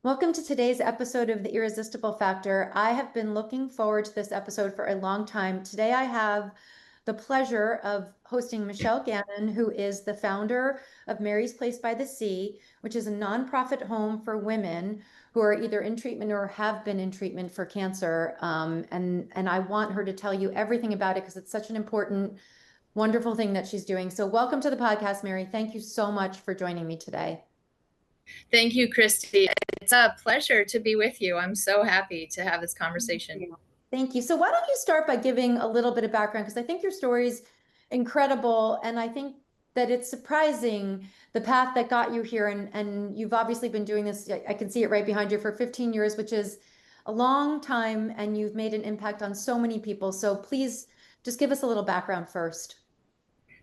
Welcome to today's episode of The Irresistible Factor. I have been looking forward to this episode for a long time. Today, I have the pleasure of hosting Michele Gannon, who is the founder of Mary's Place by the Sea, which is a nonprofit home for women who are either in treatment or have been in treatment for cancer. And I want her to tell you everything about it because it's such an important, wonderful thing that she's doing. So, welcome to the podcast, Mary. Thank you so much for joining me today. Thank you, Christy. It's a pleasure to be with you. I'm so happy to have this conversation. Thank you. So why don't you start by giving a little bit of background? Because I think your story's incredible, and I think that it's surprising the path that got you here. And you've obviously been doing this, I can see it right behind you, for 15 years, which is a long time, and you've made an impact on so many people. So please just give us a little background first.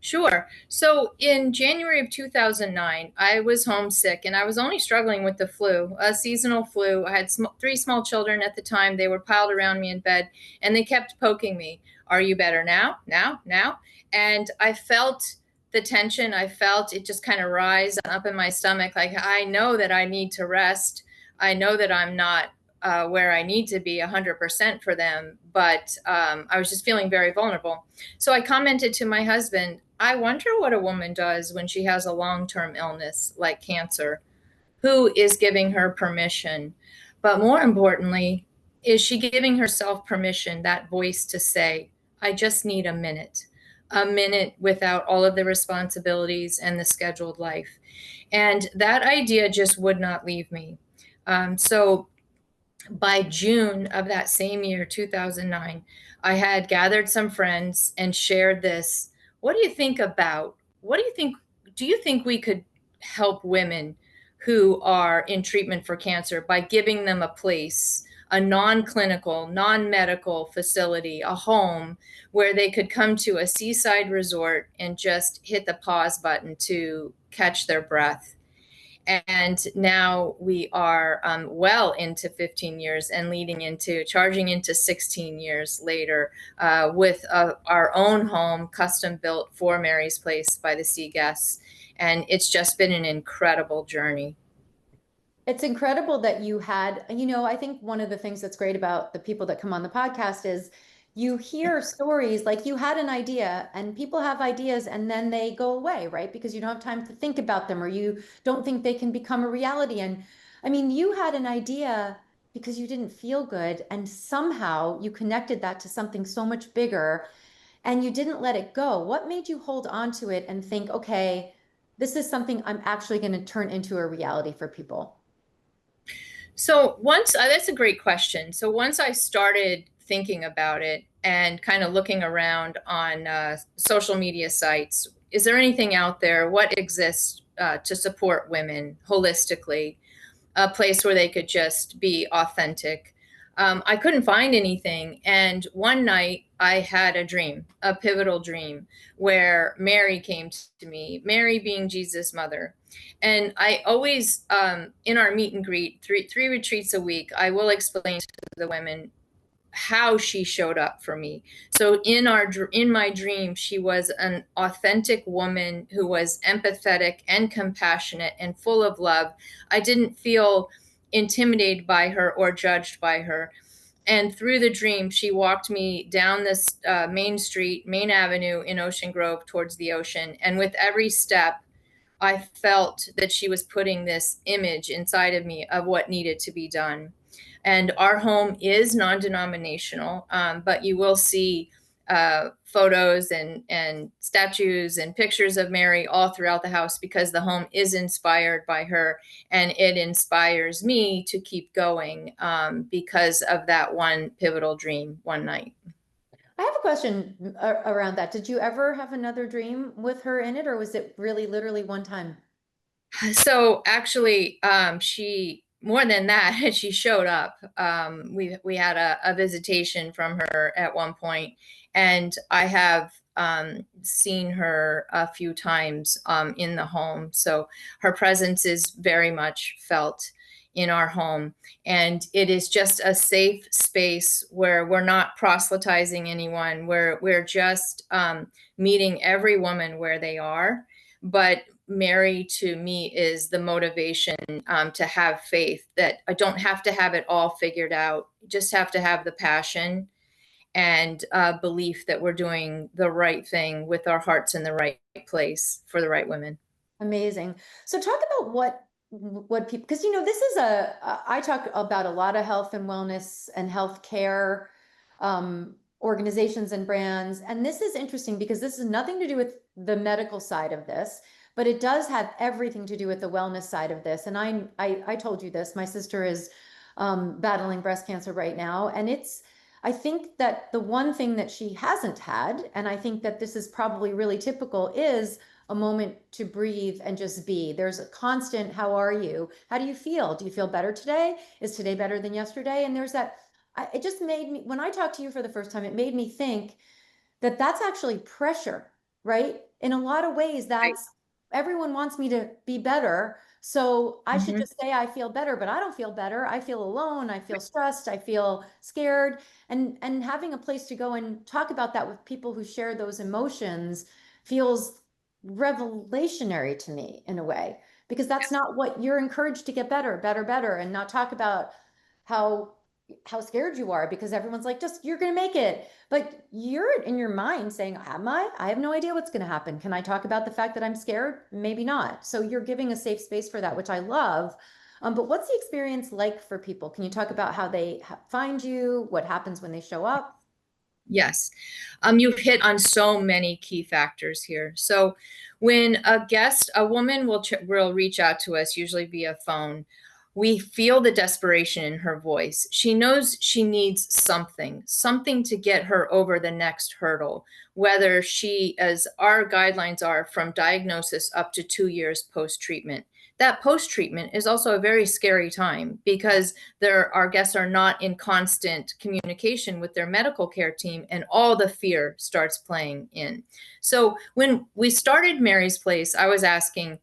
Sure. So in January of 2009, I was homesick and I was only struggling with the flu, a seasonal flu. I had three small children at the time. They were piled around me in bed and they kept poking me. Are you better now? Now? And I felt the tension. I felt it just kind of rise up in my stomach. Like, I know that I need to rest. I know that I'm not where I need to be 100% for them, but I was just feeling very vulnerable. So I commented to my husband, I wonder what a woman does when she has a long-term illness like cancer. Who is giving her permission? But more importantly, is she giving herself permission, that voice to say, I just need a minute without all of the responsibilities and the scheduled life. And that idea just would not leave me. So by June of that same year, 2009, I had gathered some friends and shared this. What do you think about? What do you think? Do you think we could help women who are in treatment for cancer by giving them a place, a non-clinical, non-medical facility, a home where they could come to a seaside resort and just hit the pause button to catch their breath? And now we are well into 15 years and charging into 16 years later with our own home custom built for Mary's Place by the Sea guests. And it's just been an incredible journey. It's incredible that you had, I think one of the things that's great about the people that come on the podcast is you hear stories like you had an idea and people have ideas and then they go away, right? Because you don't have time to think about them or you don't think they can become a reality. And I mean, you had an idea because you didn't feel good and somehow you connected that to something so much bigger and you didn't let it go. What made you hold on to it and think, okay, this is something I'm actually going to turn into a reality for people? So that's a great question. So once I started thinking about it and kind of looking around on social media sites, is there anything out there? What exists to support women holistically? A place where they could just be authentic. I couldn't find anything. And one night I had a dream, a pivotal dream, where Mary came to me, Mary being Jesus' mother. And I always, in our meet and greet, three retreats a week, I will explain to the women how she showed up for me. So in my dream, she was an authentic woman who was empathetic and compassionate and full of love. I didn't feel intimidated by her or judged by her. And through the dream, she walked me down this main avenue in Ocean Grove towards the ocean. And with every step, I felt that she was putting this image inside of me of what needed to be done. And our home is non-denominational, but you will see photos and statues and pictures of Mary all throughout the house because the home is inspired by her, and it inspires me to keep going because of that one pivotal dream one night. I have a question around that. Did you ever have another dream with her in it, or was it really literally one time? So actually, she more than that, she showed up. We had a visitation from her at one point, and I have seen her a few times in the home. So her presence is very much felt in our home, and it is just a safe space where we're not proselytizing anyone. We're just meeting every woman where they are. But Mary to me is the motivation to have faith that I don't have to have it all figured out, just have to have the passion and belief that we're doing the right thing with our hearts in the right place for the right women. Amazing. So talk about what people, because this is I talk about a lot of health and wellness and healthcare organizations and brands, and this is interesting because this is nothing to do with the medical side of this, but it does have everything to do with the wellness side of this. And I told you this, my sister is battling breast cancer right now, and I think that the one thing that she hasn't had, and I think that this is probably really typical, is a moment to breathe and just be. There's a constant, how are you? How do you feel? Do you feel better today? Is today better than yesterday? And there's that, it just made me, when I talked to you for the first time, it made me think that that's actually pressure, right? In a lot of ways, Right. that's everyone wants me to be better. So I should Mm-hmm. just say I feel better, but I don't feel better. I feel alone. I feel stressed. I feel scared. And having a place to go and talk about that with people who share those emotions feels revelationary to me in a way, because that's not what you're encouraged to get better, better, better, and not talk about how how scared you are because everyone's like, just you're going to make it. But you're in your mind saying, am I? I have no idea what's going to happen. Can I talk about the fact that I'm scared? Maybe not. So you're giving a safe space for that, which I love. But what's the experience like for people? Can you talk about how they find you? What happens when they show up? Yes. You've hit on so many key factors here. So when a woman will reach out to us, usually via phone, we feel the desperation in her voice. She knows she needs something to get her over the next hurdle, whether she, as our guidelines are, from diagnosis up to 2 years post-treatment. That post-treatment is also a very scary time because our guests are not in constant communication with their medical care team, and all the fear starts playing in. So when we started Mary's Place, I was asking,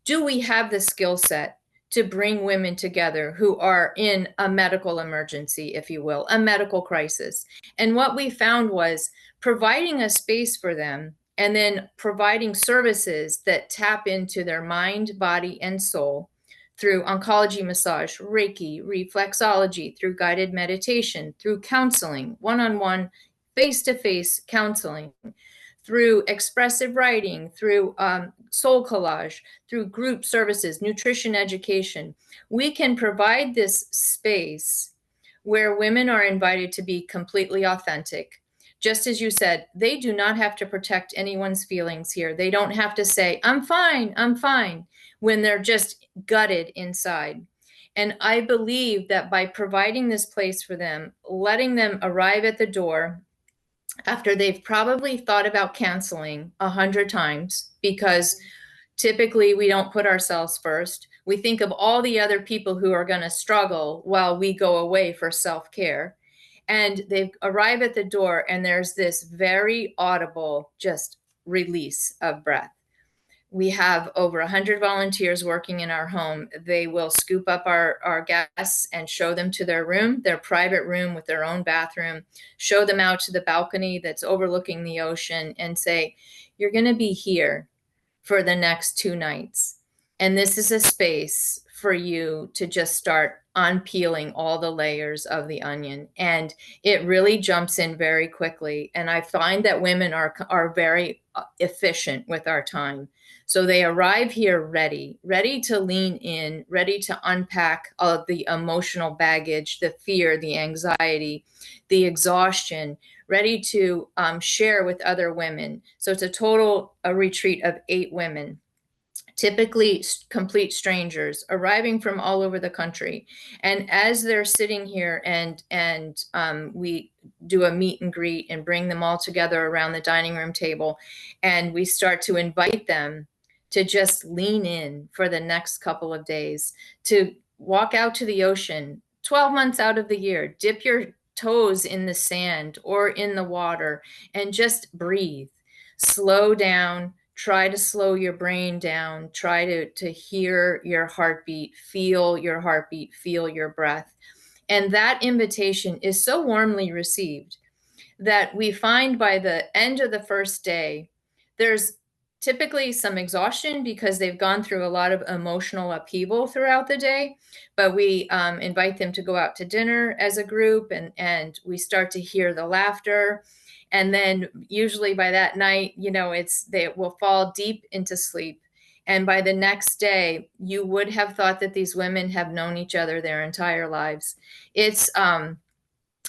do we have the skill set to bring women together who are in a medical emergency, if you will, a medical crisis? And what we found was providing a space for them and then providing services that tap into their mind, body, and soul through oncology massage, Reiki, reflexology, through guided meditation, through counseling, one on one, face to face counseling, through expressive writing, through soul collage, through group services, nutrition education. We can provide this space where women are invited to be completely authentic. Just as you said, they do not have to protect anyone's feelings here. They don't have to say, I'm fine, when they're just gutted inside. And I believe that by providing this place for them, letting them arrive at the door after they've probably thought about canceling 100 times, because typically we don't put ourselves first. We think of all the other people who are going to struggle while we go away for self-care. And they arrive at the door, and there's this very audible just release of breath. We have over 100 volunteers working in our home. They will scoop up our guests and show them to their private room with their own bathroom, show them out to the balcony that's overlooking the ocean, and say, you're going to be here for the next 2 nights. And this is a space for you to just start unpeeling all the layers of the onion. And it really jumps in very quickly. And I find that women are very efficient with our time. So they arrive here ready to lean in, ready to unpack all of the emotional baggage, the fear, the anxiety, the exhaustion, ready to share with other women. So it's a retreat of 8 women, typically complete strangers arriving from all over the country. And as they're sitting here and we do a meet and greet and bring them all together around the dining room table, and we start to invite them to just lean in for the next couple of days, to walk out to the ocean 12 months out of the year, dip your toes in the sand or in the water, and just breathe. Slow down, try to slow your brain down, try to hear your heartbeat, feel your breath. And that invitation is so warmly received that we find by the end of the first day, there's typically some exhaustion because they've gone through a lot of emotional upheaval throughout the day. But we invite them to go out to dinner as a group, and we start to hear the laughter. And then usually by that night, they will fall deep into sleep. And by the next day, you would have thought that these women have known each other their entire lives. It's I'm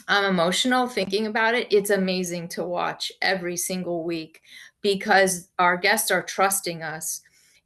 emotional thinking about it. It's amazing to watch every single week because our guests are trusting us,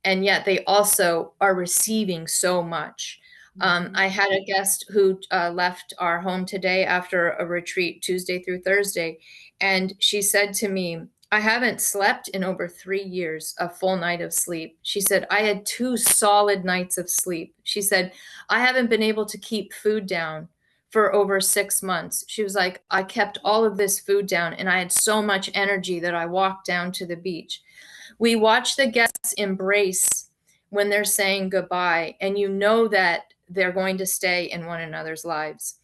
and yet they also are receiving so much. Mhm. I had a guest who left our home today after a retreat Tuesday through Thursday, and she said to me, I haven't slept in over 3 years, a full night of sleep. She said, I had 2 solid nights of sleep. She said, I haven't been able to keep food down for over 6 months. She was like, I kept all of this food down and I had so much energy that I walked down to the beach. We watch the guests embrace when they're saying goodbye, and you know that they're going to stay in one another's lives.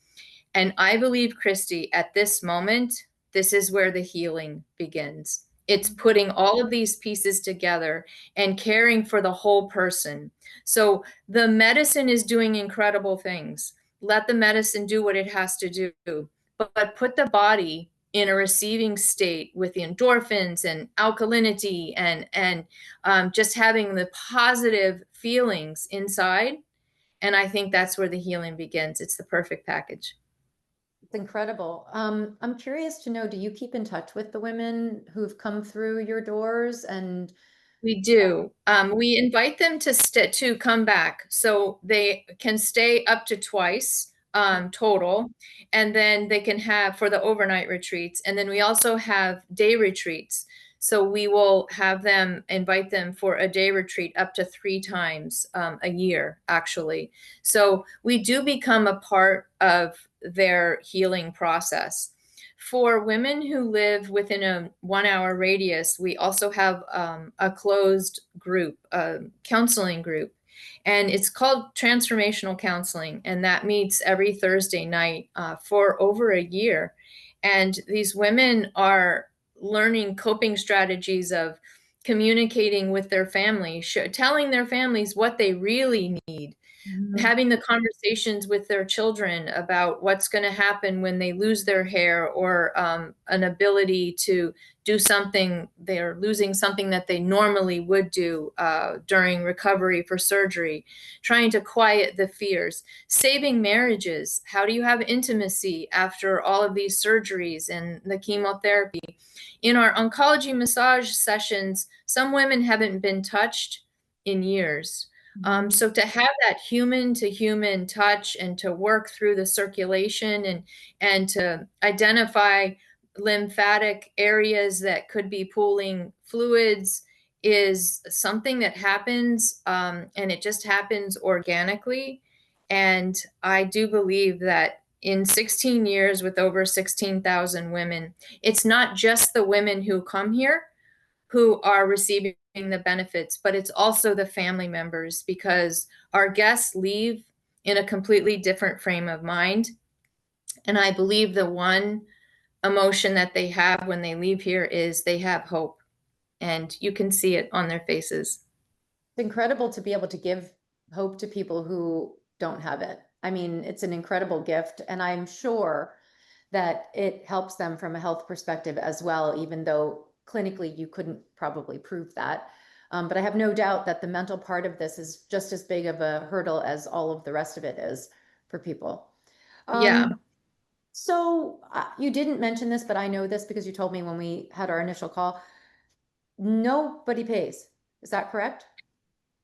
And I believe, Christy, at this moment, this is where the healing begins. It's putting all of these pieces together and caring for the whole person. So the medicine is doing incredible things. Let the medicine do what it has to do, but put the body in a receiving state with the endorphins and alkalinity and just having the positive feelings inside. And I think that's where the healing begins. It's the perfect package. It's incredible. I'm curious to know, do you keep in touch with the women who've come through your doors? And We do. We invite them to come back, so they can stay up to twice total, and then they can have for the overnight retreats, and then we also have day retreats. So we will have them invite them for a day retreat up to 3 times a year, actually. So we do become a part of their healing process. For women who live within a 1 hour radius, we also have a closed group, a counseling group, and it's called Transformational Counseling, and that meets every Thursday night for over a year. And these women are learning coping strategies of communicating with their family, telling their families what they really need, Mhm. having the conversations with their children about what's going to happen when they lose their hair or an ability to do something, they're losing something that they normally would do during recovery for surgery, trying to quiet the fears, saving marriages. How do you have intimacy after all of these surgeries and the chemotherapy? In our oncology massage sessions, some women haven't been touched in years. Mhm. So to have that human to human touch and to work through the circulation and to identify lymphatic areas that could be pooling fluids is something that happens, and it just happens organically. And I do believe that in 16 years with over 16,000 women, it's not just the women who come here who are receiving the benefits, but it's also the family members because our guests leave in a completely different frame of mind. And I believe the one emotion that they have when they leave here is they have hope, and you can see it on their faces. It's incredible to be able to give hope to people who don't have it. I mean, it's an incredible gift, and I'm sure that it helps them from a health perspective as well, even though clinically you couldn't probably prove that. But I have no doubt that the mental part of this is just as big of a hurdle as all of the rest of it is for people. Yeah, So you didn't mention this, but I know this because you told me when we had our initial call. Nobody pays. Is that correct?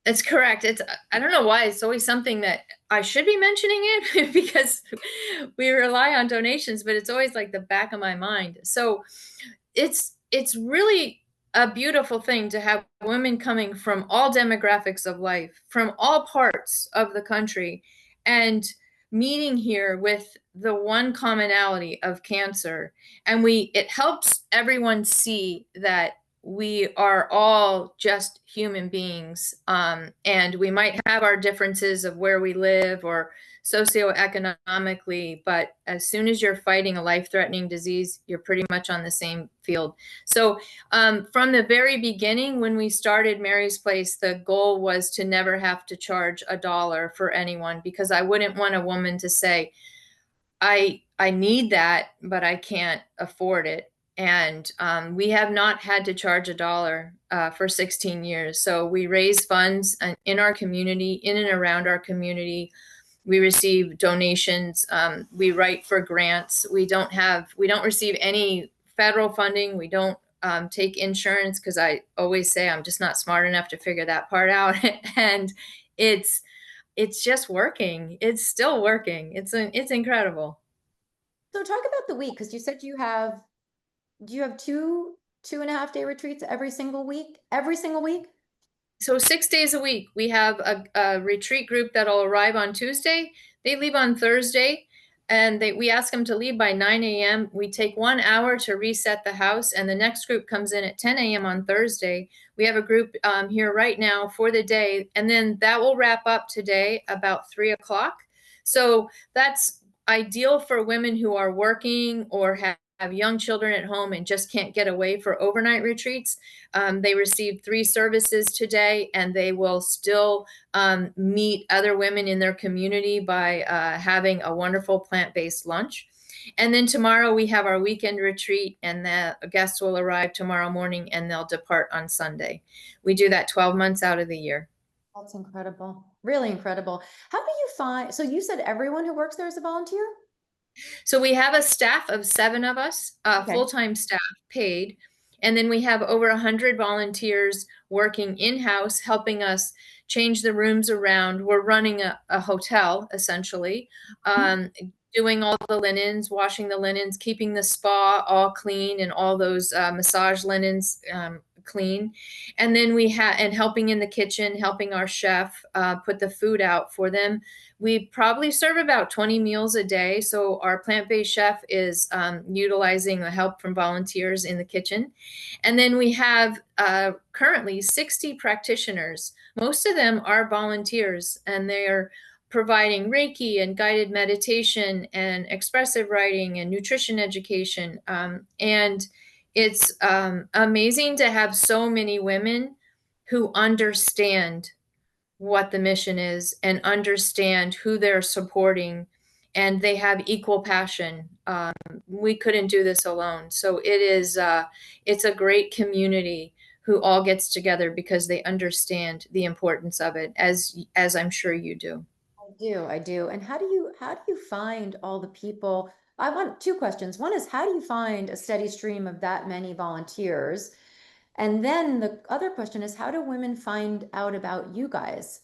it's correct. It's I don't know why it's always something that I should be mentioning it because we rely on donations, but it's always like the back of my mind. So it's really a beautiful thing to have women coming from all demographics of life, from all parts of the country, and meeting here with the one commonality of cancer. And we it helps everyone see that we are all just human beings. And we might have our differences of where we live or socioeconomically, but as soon as you're fighting a life-threatening disease, you're pretty much on the same field. So from the very beginning, when we started Mary's Place, the goal was to never have to charge a dollar for anyone, because I wouldn't want a woman to say, I need that, but I can't afford it. And we have not had to charge a dollar for 16 years. So we raise funds in our community, in and around our community. We receive donations. We write for grants. We don't receive any federal funding. We don't take insurance, because I always say I'm just not smart enough to figure that part out. And it's it's just working. It's still working. It's incredible. So talk about the week, because you said do you have two and a half day retreats every single week? Every single week? So 6 days a week, we have a retreat group that'll arrive on Tuesday. They leave on Thursday, and we ask them to leave by 9 a.m. We take 1 hour to reset the house, and the next group comes in at 10 a.m. on Thursday. We have a group here right now for the day, and then that will wrap up today about 3 o'clock. So that's ideal for women who are working or have young children at home and just can't get away for overnight retreats. They received 3 services today, and they will still meet other women in their community by having a wonderful plant-based lunch. And then tomorrow we have our weekend retreat, and the guests will arrive tomorrow morning and they'll depart on Sunday. We do that 12 months out of the year. That's incredible. Really incredible. How do you find, so you said everyone who works there is a volunteer? So we have a staff of 7 of us, Okay. full-time staff, paid. And then we have over 100 volunteers working in-house, helping us change the rooms around. We're running a hotel, essentially, doing all the linens, washing the linens, keeping the spa all clean, and all those massage linens clean. And then and helping in the kitchen, helping our chef put the food out for them. We probably serve about 20 meals a day. So our plant-based chef is utilizing the help from volunteers in the kitchen. And then we have currently 60 practitioners. Most of them are volunteers, and they're providing Reiki and guided meditation and expressive writing and nutrition education. And it's amazing to have so many women who understand what the mission is and understand who they're supporting, and they have equal passion. We couldn't do this alone. So it's a great community who all gets together because they understand the importance of it, as I'm sure you do. I do. And how do you find all the people? I want two questions. One is, how do you find a steady stream of that many volunteers? And then the other question is, how do women find out about you guys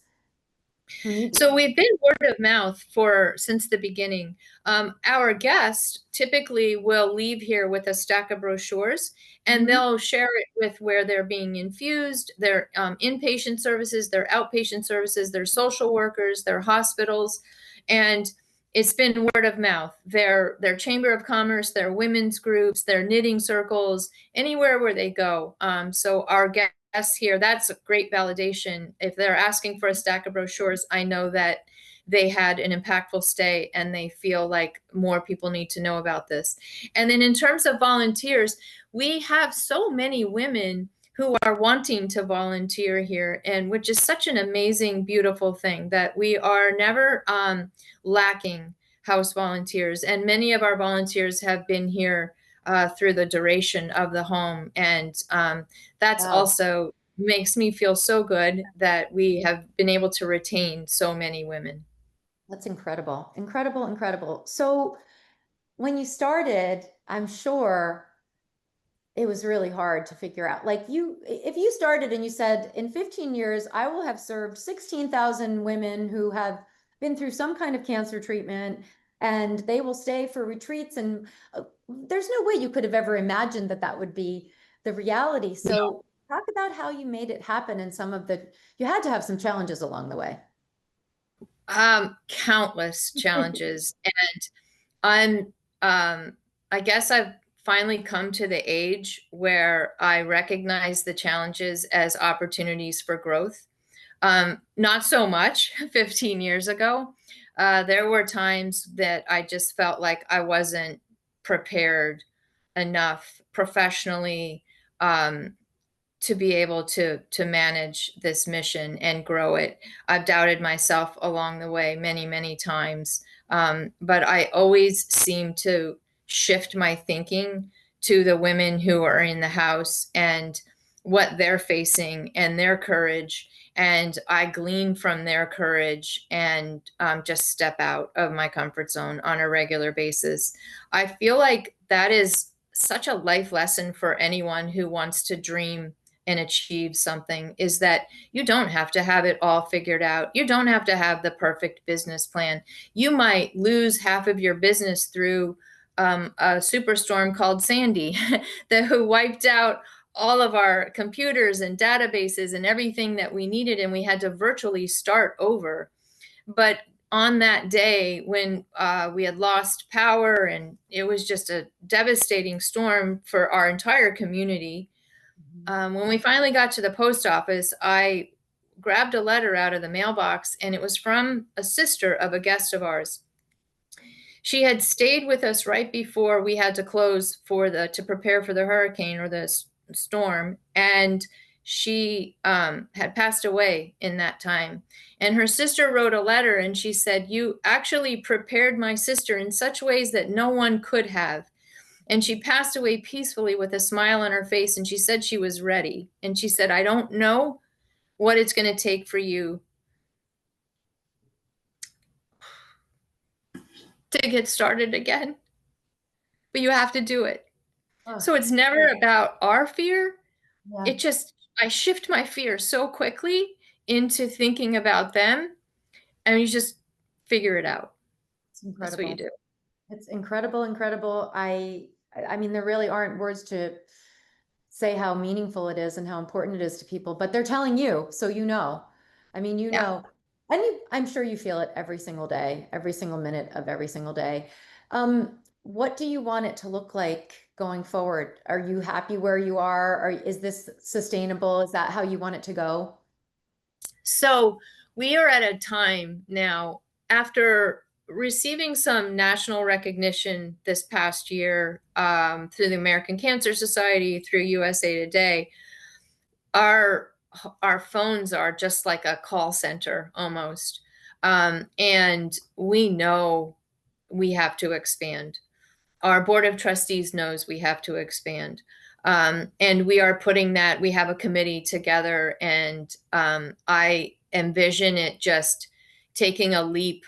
who need you? So we've been word of mouth for since the beginning. Our guests typically will leave here with a stack of brochures, and Mhm. they'll share it with where they're being infused, their inpatient services, their outpatient services, their social workers, their hospitals, and it's been word of mouth. Their chamber of commerce, their women's groups, their knitting circles, anywhere where they go. So our guests here, that's a great validation. If they're asking for a stack of brochures, I know that they had an impactful stay and they feel like more people need to know about this. And then in terms of volunteers, we have so many women who are wanting to volunteer here, and which is such an amazing, beautiful thing that we are never lacking house volunteers. And many of our volunteers have been here through the duration of the home. And that's Wow, also makes me feel so good that we have been able to retain so many women. that's incredible. Incredible, incredible. So when you started, I'm sure it was really hard to figure out. Like if you started and you said, in 15 years, I will have served 16,000 women who have been through some kind of cancer treatment, and they will stay for retreats. And there's no way you could have ever imagined that that would be the reality. So talk about how you made it happen, and you had to have some challenges along the way. Countless challenges. And I'm, I guess I've finally come to the age where I recognize the challenges as opportunities for growth. Not so much 15 years ago. There were times that I just felt like I wasn't prepared enough professionally, um, to be able to manage this mission and grow it. I've doubted myself along the way many, many times, but I always seem to shift my thinking to the women who are in the house and what they're facing and their courage. And I glean from their courage and just step out of my comfort zone on a regular basis. I feel like that is such a life lesson for anyone who wants to dream and achieve something, is that you don't have to have it all figured out. You don't have to have the perfect business plan. You might lose half of your business through a superstorm called Sandy that who wiped out all of our computers and databases and everything that we needed, and we had to virtually start over. But on that day when we had lost power and it was just a devastating storm for our entire community, when we finally got to the post office, I grabbed a letter out of the mailbox, and it was from a sister of a guest of ours. She had stayed with us right before we had to close to prepare for the hurricane or the storm, and she had passed away in that time. And her sister wrote a letter, and she said, "You actually prepared my sister in such ways that no one could have." And she passed away peacefully with a smile on her face. And she said she was ready. And she said, "I don't know what it's going to take for you to get started again, but you have to do it." Oh, So it's never about our fear. yeah, It just, I shift my fear so quickly into thinking about them, and you just figure it out. it's That's what you incredible. do. It's incredible, incredible. I mean, there really aren't words to say how meaningful it is and how important it is to people, but they're telling you, so you know. I mean, you Yeah. know, and I'm sure you feel it every single day, every single minute of every single day. What do you want it to look like going forward? Are you happy where you are? Or is this sustainable? Is that how you want it to go? So we are at a time now, after receiving some national recognition this past year, through the American Cancer Society, through USA Today. Our our phones are just like a call center almost, and we know we have to expand. Our board of trustees knows we have to expand. And we are putting that, we have a committee together, and I envision it just taking a leap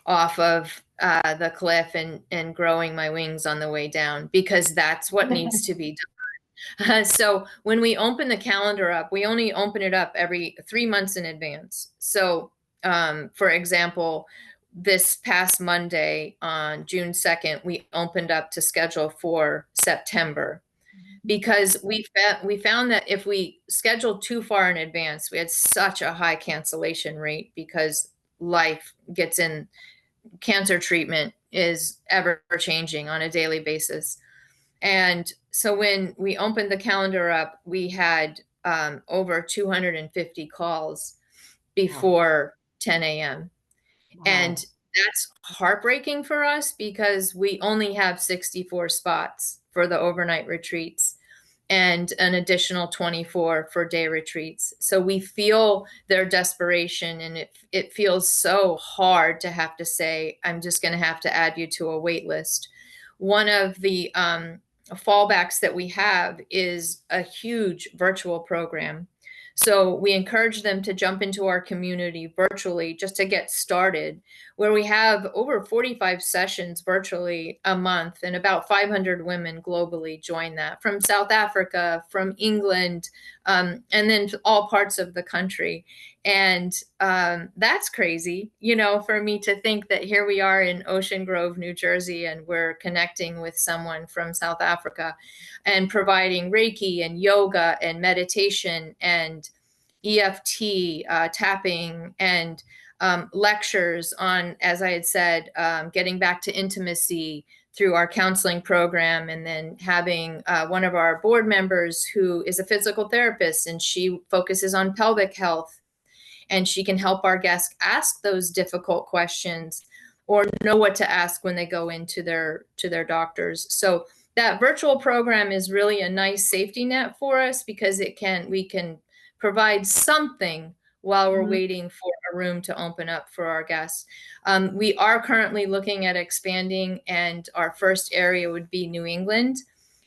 off of the cliff and growing my wings on the way down, because that's what needs to be done. So when we open the calendar up, we only open it up every 3 months in advance. So, for example, this past Monday on June 2nd, we opened up to schedule for September, because we found that if we scheduled too far in advance, we had such a high cancellation rate, because life gets in, cancer treatment is ever changing on a daily basis. And so when we opened the calendar up, we had over 250 calls Wow. before 10 a.m. Wow. And that's heartbreaking for us, because we only have 64 spots for the overnight retreats and an additional 24 for day retreats. So we feel their desperation, and it feels so hard to have to say, "I'm just going to have to add you to a wait list." One of the fallbacks that we have is a huge virtual program. So we encourage them to jump into our community virtually just to get started, where we have over 45 sessions virtually a month, and about 500 women globally join that, from South Africa, from England, and then all parts of the country. And that's crazy, for me to think that here we are in Ocean Grove, New Jersey, and we're connecting with someone from South Africa and providing Reiki and yoga and meditation and EFT, tapping, and lectures on, as I had said, getting back to intimacy through our counseling program, and then having one of our board members who is a physical therapist, and she focuses on pelvic health, and she can help our guests ask those difficult questions or know what to ask when they go into their doctors. So that virtual program is really a nice safety net for us, because we can provide something while we're Mhm. waiting for a room to open up for our guests. We are currently looking at expanding, and our first area would be New England.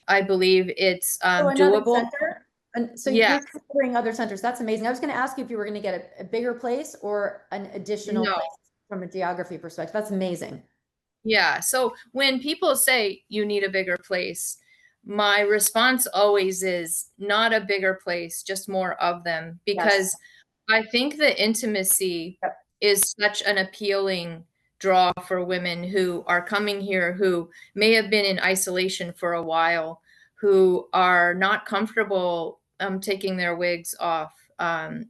I believe it's So another doable. center? And so Yeah, you're considering other centers. That's amazing. I was going to ask you if you were going to get a bigger place or an additional no. place from a geography perspective. That's amazing. Yeah. So when people say you need a bigger place, my response always is not a bigger place, just more of them, Yes. because I think the intimacy Yep. is such an appealing draw for women who are coming here, who may have been in isolation for a while, who are not comfortable taking their wigs off,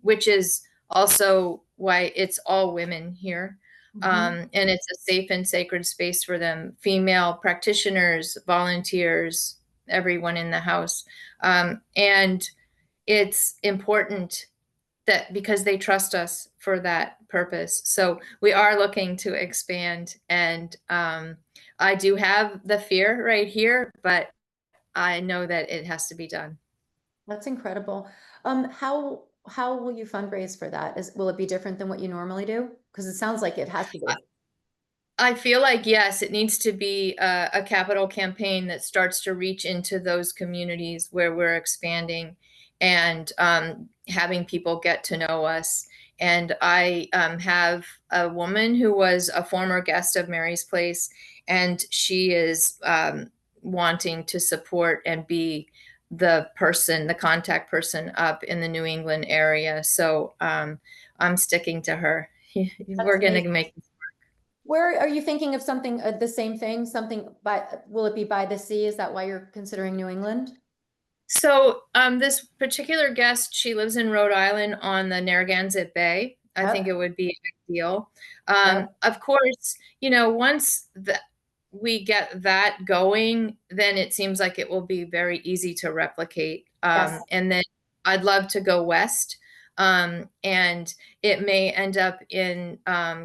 which is also why it's all women here. Mhm. And it's a safe and sacred space for them, female practitioners, volunteers, everyone in the house. And it's important that because they trust us for that purpose. So we are looking to expand, and I do have the fear right here, but I know that it has to be done. That's incredible. How will you fundraise for that? Will it be different than what you normally do? Because it sounds like it has to be. I feel like, yes, it needs to be a capital campaign that starts to reach into those communities where we're expanding, and having people get to know us. And I have a woman who was a former guest of Mary's Place, and she is wanting to support and be the person, the contact person up in the New England area. So I'm sticking to her. That's We're going to amazing. make. Where are you thinking of something, the same thing, something will it be by the sea? Is that why you're considering New England? So, this particular guest, she lives in Rhode Island on the Narragansett Bay. I think it Yep, would be ideal. yep, Of course, once we get that going, then it seems like it will be very easy to replicate. yes. And then I'd love to go west. And it may end up in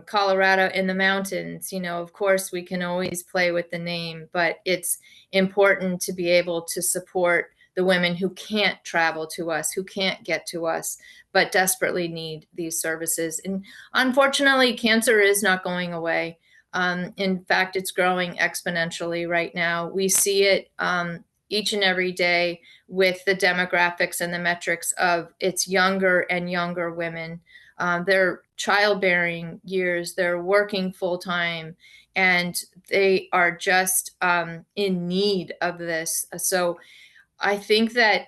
Colorado in the mountains. Of course, we can always play with the name, but it's important to be able to support the women who can't travel to us, who can't get to us, but desperately need these services. And unfortunately, cancer is not going away. In fact, it's growing exponentially right now. We see it each and every day with the demographics and the metrics of it's younger and younger women. Their childbearing years, they're working full time, and they are just in need of this. So I think that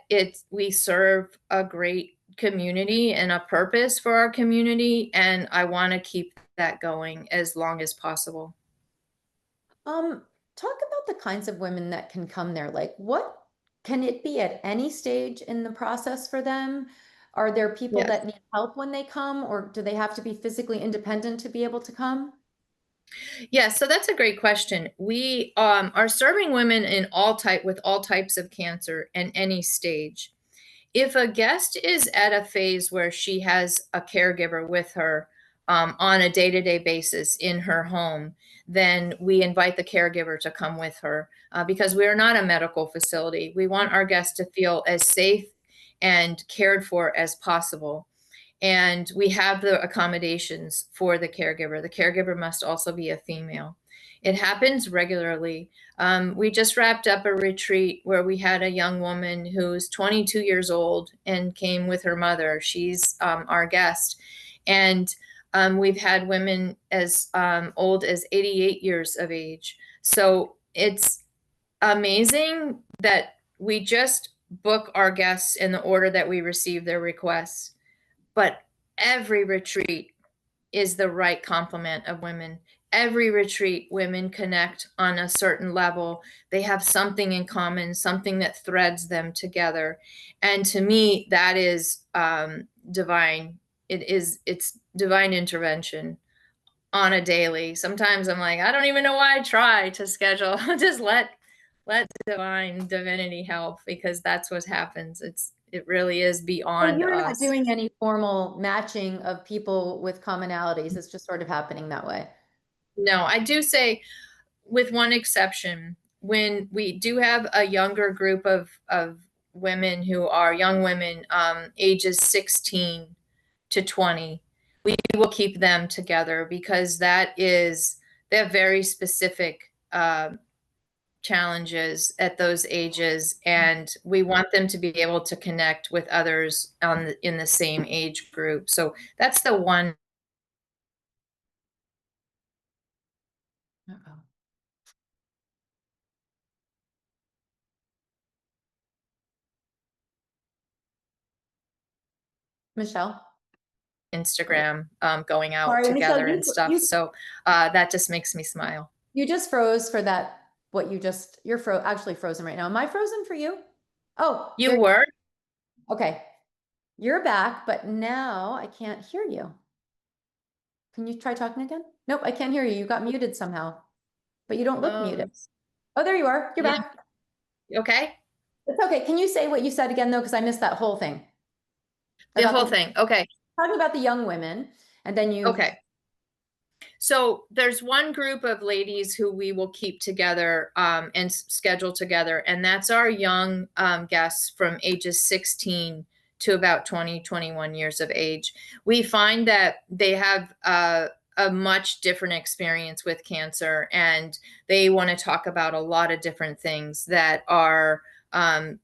we serve a great community and a purpose for our community, and I want to keep that going as long as possible. Um, Talk about the kinds of women that can come there. Like, what can it be at any stage in the process for them? Are there people Yes. that need help when they come, or do they have to be physically independent to be able to come? Yeah, so that's a great question. We are serving women in with all types of cancer and any stage. If a guest is at a phase where she has a caregiver with her on a day-to-day basis in her home, then we invite the caregiver to come with her because we are not a medical facility. We want our guests to feel as safe and cared for as possible. And we have the accommodations for the caregiver. The caregiver must also be a female. It happens regularly. We just wrapped up a retreat where we had a young woman who's 22 years old and came with her mother. She's our guest. And we've had women as old as 88 years of age. So it's amazing that we just book our guests in the order that we receive their requests, but every retreat is the right complement of women. Every retreat, women connect on a certain level. They have something in common, something that threads them together. And to me, that is divine. it's divine intervention on a daily. Sometimes I'm like, I don't even know why I try to schedule. Just let divine divinity help, because that's what happens. It really is So beyond you're not us. doing any formal matching of people with commonalities. It's just sort of happening that way. No, I do say, with one exception, when we do have a younger group of women who are young women, ages 16 to 20, we will keep them together, because they have very specific challenges at those ages, and we want them to be able to connect with others in the same age group. So that's the one. Uh-oh. Michelle? Oh, Instagram, going out sorry, Michelle, together and stuff. So that just makes me smile. you just froze for that. You're actually frozen right now. Am I frozen for you? Oh, You were? okay. You're back, but now I can't hear you. Can you try talking again? Nope, I can't hear you. You got muted somehow, but you don't look muted. Oh, there you are. You're Yeah. back. Okay. It's okay. Can you say what you said again though? Because I missed that whole thing The about whole thing. Okay. talking about the young women, and then you. Okay. So there's one group of ladies who we will keep together, and schedule together, and that's our young guests from ages 16 to about 20, 21 years of age. We find that they have a much different experience with cancer, and they want to talk about a lot of different things that are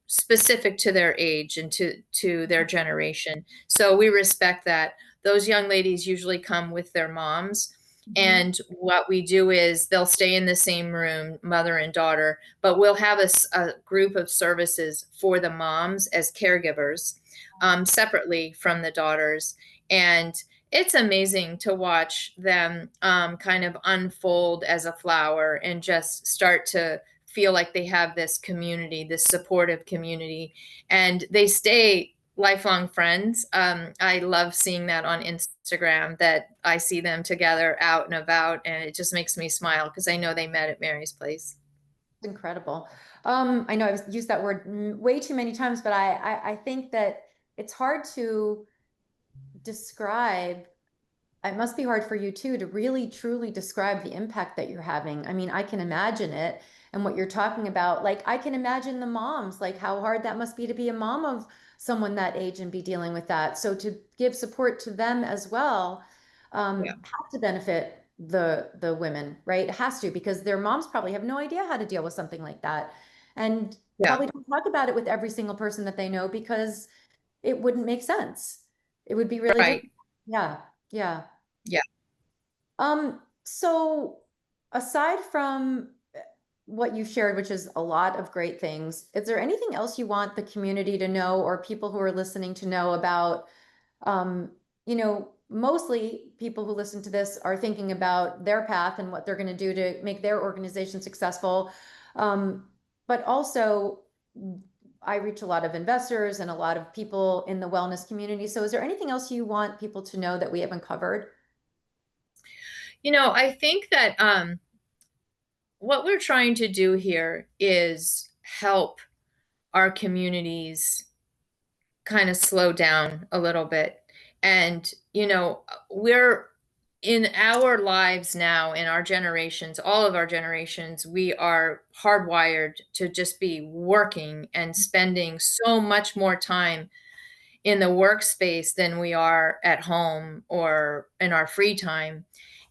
specific to their age and to their generation. So we respect that. Those young ladies usually come with their moms, Mhm. and what we do is they'll stay in the same room, mother and daughter, but we'll have a group of services for the moms as caregivers, separately from the daughters. And it's amazing to watch them kind of unfold as a flower and just start to feel like they have this community, this supportive community, and they stay lifelong friends. I love seeing that on Instagram, that I see them together out and about, and it just makes me smile because I know they met at Mary's place. It's incredible. I know I've used that word way too many times, but I think that it's hard to describe. It must be hard for you too to really truly describe the impact that you're having. I mean, I can imagine it and what you're talking about. Like, I can imagine the moms, like how hard that must be to be a mom of someone that age and be dealing with that. So to give support to them as well, Yeah. has to benefit the women, right? It has to, because their moms probably have no idea how to deal with something like that, and Yeah. probably don't talk about it with every single person that they know because it wouldn't make sense. It would be really difficult. Right. Yeah, yeah. Yeah. So aside from what you shared, which is a lot of great things, is there anything else you want the community to know or people who are listening to know about? Um, mostly people who listen to this are thinking about their path and what they're going to do to make their organization successful. But also, I reach a lot of investors and a lot of people in the wellness community. So is there anything else you want people to know that we haven't covered? I think that what we're trying to do here is help our communities kind of slow down a little bit. And, we're in our lives now, in our generations, all of our generations, we are hardwired to just be working and spending so much more time in the workspace than we are at home or in our free time.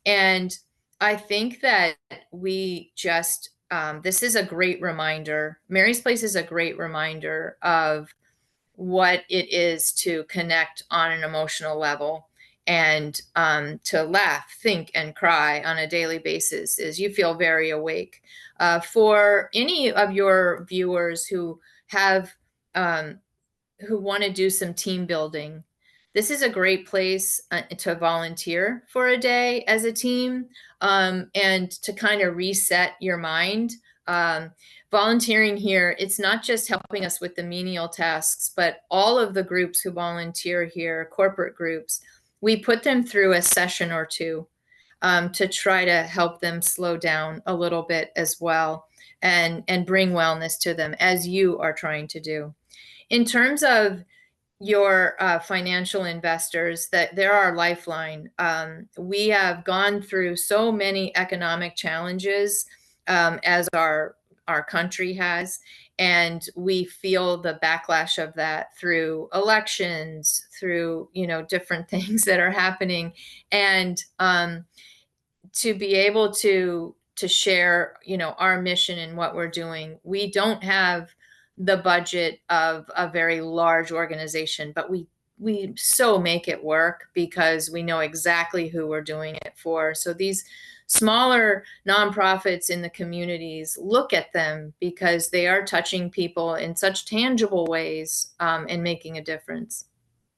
And I think that we just, this is a great reminder. Mary's Place is a great reminder of what it is to connect on an emotional level, and to laugh, think, and cry on a daily basis, is you feel very awake. For any of your viewers have um, who want to do some team building, this is a great place to volunteer for a day as a team, and to kind of reset your mind. Um, Volunteering here, it's not just helping us with the menial tasks, but all of the groups who volunteer here, corporate groups, we put them through a session or two to try to help them slow down a little bit as well and bring wellness to them as you are trying to do. In terms of your financial investors, that they're our lifeline. We have gone through so many economic challenges as our country has, and we feel the backlash of that through elections, through different things that are happening, and to be able to share our mission and what we're doing. We don't have the budget of a very large organization, but we so make it work because we know exactly who we're doing it for. So these smaller nonprofits in the communities, look at them because they are touching people in such tangible ways, and making a difference.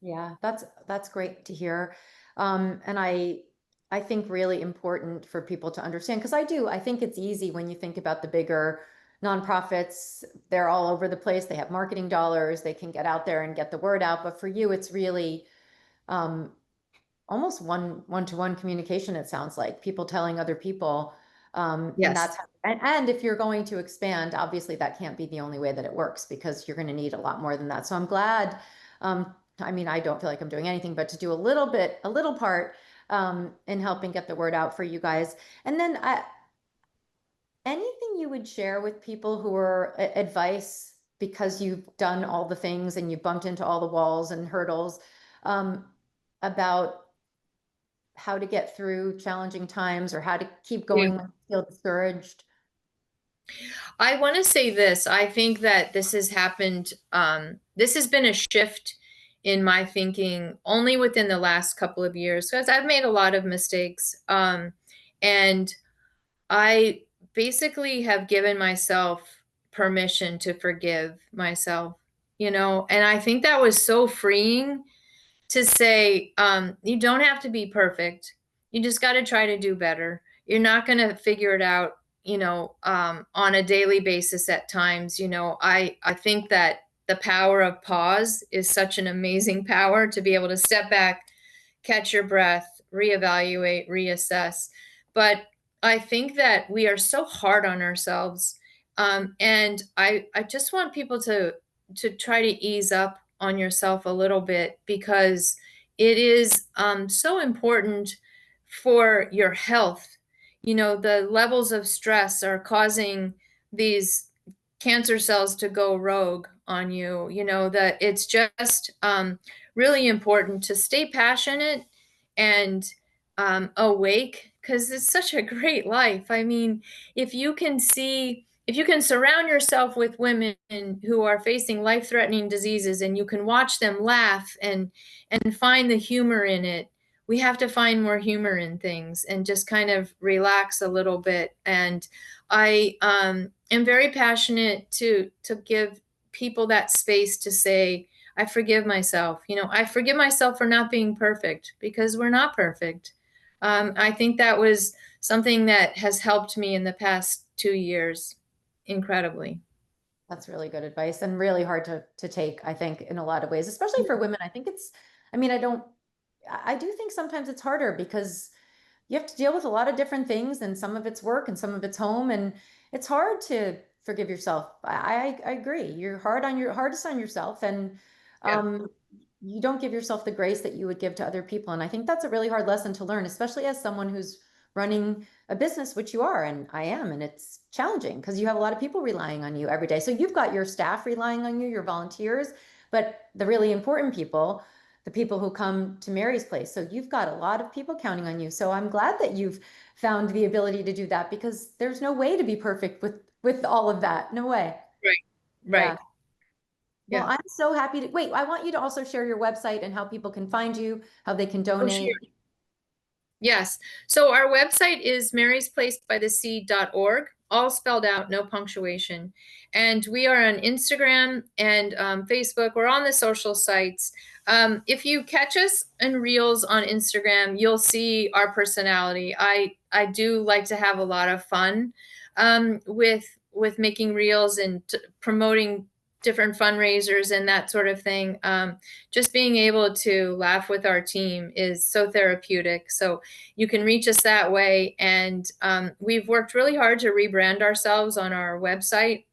Yeah, that's great to hear. And I think really important for people to understand because I think it's easy when you think about the bigger nonprofits, they're all over the place. They have marketing dollars, they can get out there and get the word out. But for you, it's really um, almost one-to-one communication, it sounds like, people telling other people. And Yes. that's and if you're going to expand, obviously that can't be the only way that it works because you're going to need a lot more than that. So I'm glad. I mean, I don't feel like I'm doing anything but to do a little part in helping get the word out for you guys. And then anything you would share with people who are advice because you've done all the things and you bumped into all the walls and hurdles um, about how to get through challenging times or how to keep going when you feel discouraged? I want to say this. I think that this has happened. This has been a shift in my thinking only within the last couple of years because I've made a lot of mistakes. And I basically have given myself permission to forgive myself, and I think that was so freeing to say, you don't have to be perfect. You just got to try to do better. You're not going to figure it out, on a daily basis at times. I think that the power of pause is such an amazing power to be able to step back, catch your breath, reevaluate, reassess. But I think that we are so hard on ourselves. And I just want people to try to ease up on yourself a little bit because it is so important for your health. The levels of stress are causing these cancer cells to go rogue on you. That it's just really important to stay passionate and awake because it's such a great life. I mean, if you can surround yourself with women who are facing life-threatening diseases and you can watch them laugh and find the humor in it, we have to find more humor in things and just kind of relax a little bit. And I am very passionate to give people that space to say, I forgive myself. I forgive myself for not being perfect because we're not perfect. I think that was something that has helped me in the past 2 years incredibly. That's really good advice and really hard to take, I think, in a lot of ways, especially for women. I think I mean, I do think sometimes it's harder because you have to deal with a lot of different things and some of it's work and some of it's home and it's hard to forgive yourself. I agree. You're hardest on yourself and Yeah. um, you don't give yourself the grace that you would give to other people. And I think that's a really hard lesson to learn, especially as someone who's running a business, which you are, and I am, and it's challenging because you have a lot of people relying on you every day. So you've got your staff relying on you, your volunteers, but the really important people, the people who come to Mary's place. So you've got a lot of people counting on you. So I'm glad that you've found the ability to do that because there's no way to be perfect with all of that. No way. Right. Yeah. Right. Well, Yeah. I'm so happy to wait. I want you to also share your website and how people can find you, how they can Oh, donate. sure. Yes. So our website is marysplacebythesea.org, all spelled out, no punctuation. And we are on Instagram and Facebook. We're on the social sites. If you catch us in Reels on Instagram, you'll see our personality. I do like to have a lot of fun with making Reels and promoting different fundraisers and that sort of thing. Just being able to laugh with our team is so therapeutic. So you can reach us that way. And we've worked really hard to rebrand ourselves on our website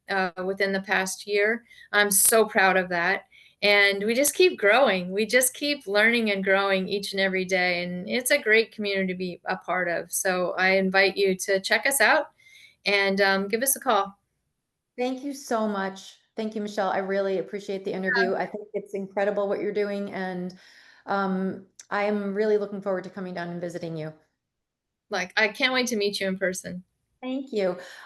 within the past year. I'm so proud of that. And we just keep growing. We just keep learning and growing each and every day. And it's a great community to be a part of. So I invite you to check us out and give us a call. Thank you so much. Thank you, Michelle. I really appreciate the interview. I think it's incredible what you're doing, and I am really looking forward to coming down and visiting you. Like, I can't wait to meet you in person. Thank you.